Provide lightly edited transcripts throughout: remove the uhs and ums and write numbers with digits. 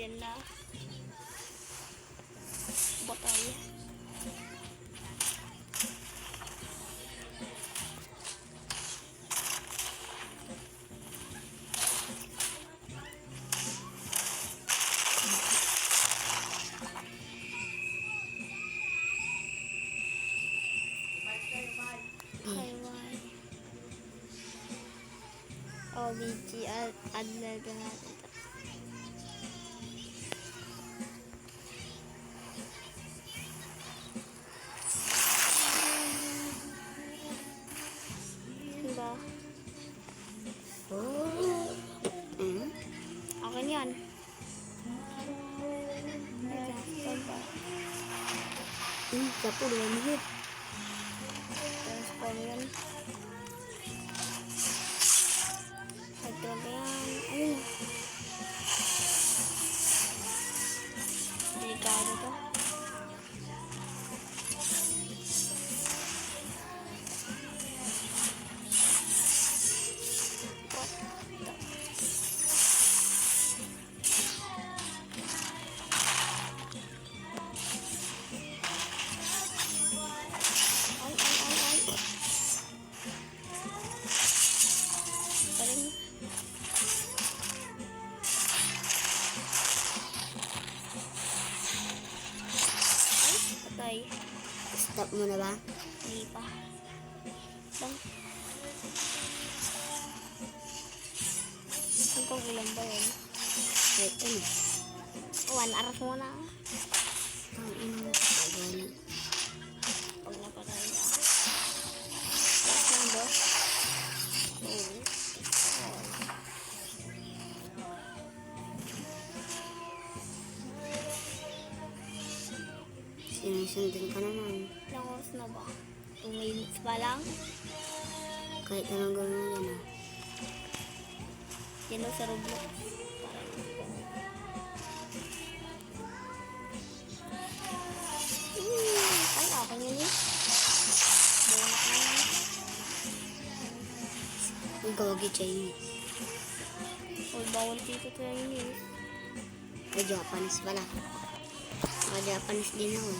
Ayan na. Batay. OBG, add na natin ito. Diba? Akin yan. Siapa dua menit? Transform yan. Ito ba yan? Ayun. Delikado to. Stop muna ba? Hindi pa. Bang. Hanggang ulan ba yun? Wait, ano? 1 hour muna. Ang inang kapagani. Pag napatay ka. Saan ba? Oo. Sinusundan ka naman. Ilang oras na ba? 2 minutes pa lang? Kahit anong gawin mo yan ah. Yan o sa Roblox. Ay, ako nyo yun. Ang gawagi Chinese. Huwag bawal dito to yun yun. Ay, Japanese pala. Mga Japanese din ako.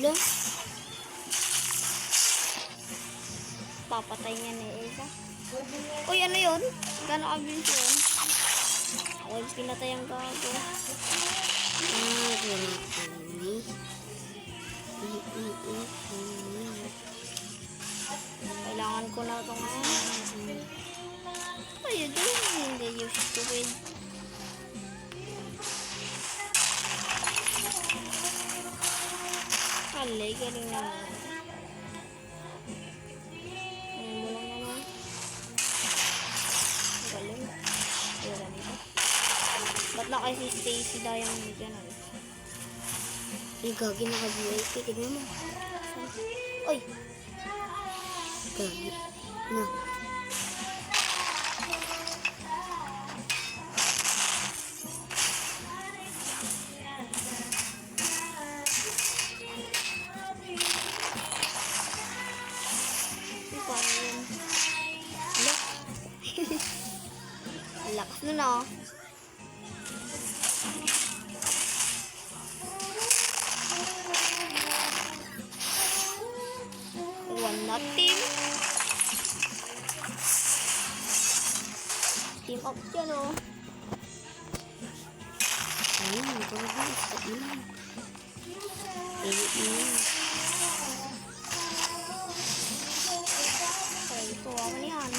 Lo? Papatay niya na Eva. Uy, ano yun? Gano'ng kabilis yun? Ako yung pinatay ang gago. Kailangan ko na ito ngayon. Ayun din. Hindi you stupid. Alay, galing naman. Ayun mo lang naman. Galing. Ayun ganito. Ba't na kasi si Stacy Diamond ganun? Ay, gagi naka-VIP. Tignan mo. Uy! Gagi. Na. Paano yun? Ala? Lakas nun ah. Nothing. Team up yan oh. Ayun, gagi. Stop mo na. Edit mo na. Okay, ito ako yan.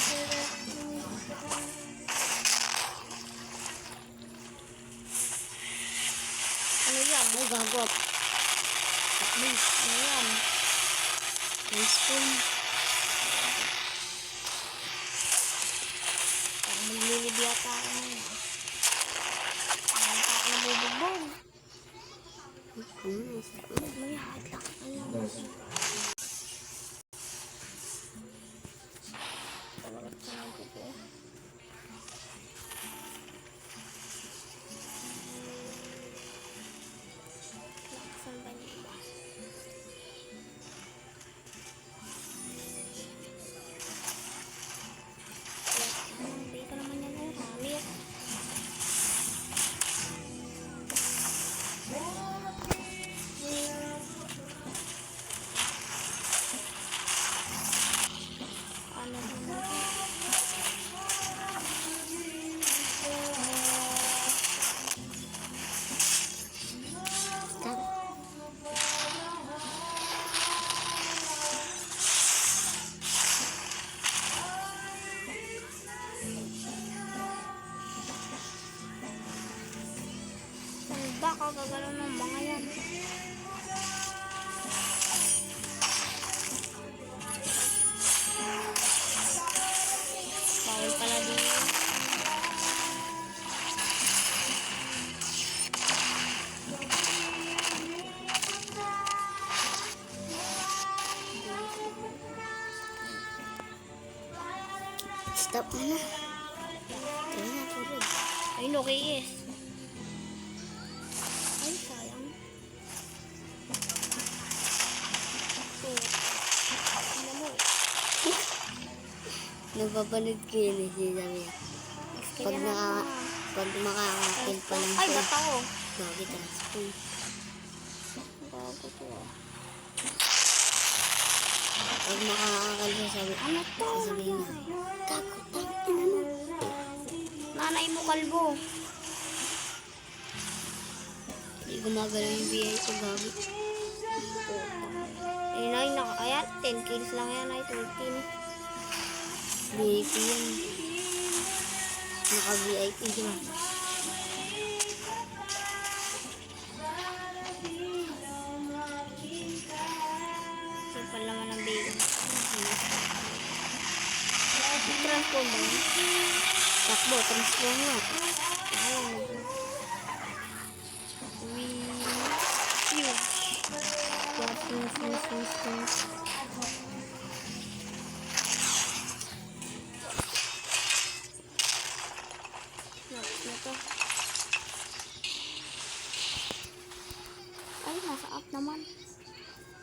Ano yan? Ay, gago. At least. Ano yan? Nice spoon. Parang maglilib yata ako ngayon. Parang ako nabubugbog. May hadlak. Talagat sa nagpupo. Laksan ba niya ba? Stop mo na. Tara na, tulog. Ayun, okay, yes. Ay, sayang. So, tingnan mo. Napapanood ko yun eh, sinabi. Kaya na. Pag makakakil pa lang Ay, siya. bata ko. Bakit transform? Bago to ah. Pag makakakil siya, Ano to? sasabihin niya, Gago, tangin mo. Nanay mo kalbo. Hindi gumagalaw yung BI ko, gabi. Ayun ay, ayan, 10 kills lang yan ay, 13. VIP yan. Naka-VIP siya. Simple naman ang bacon. Transform mo. Takbo, transform nga. Ayun. Huge. Next na to.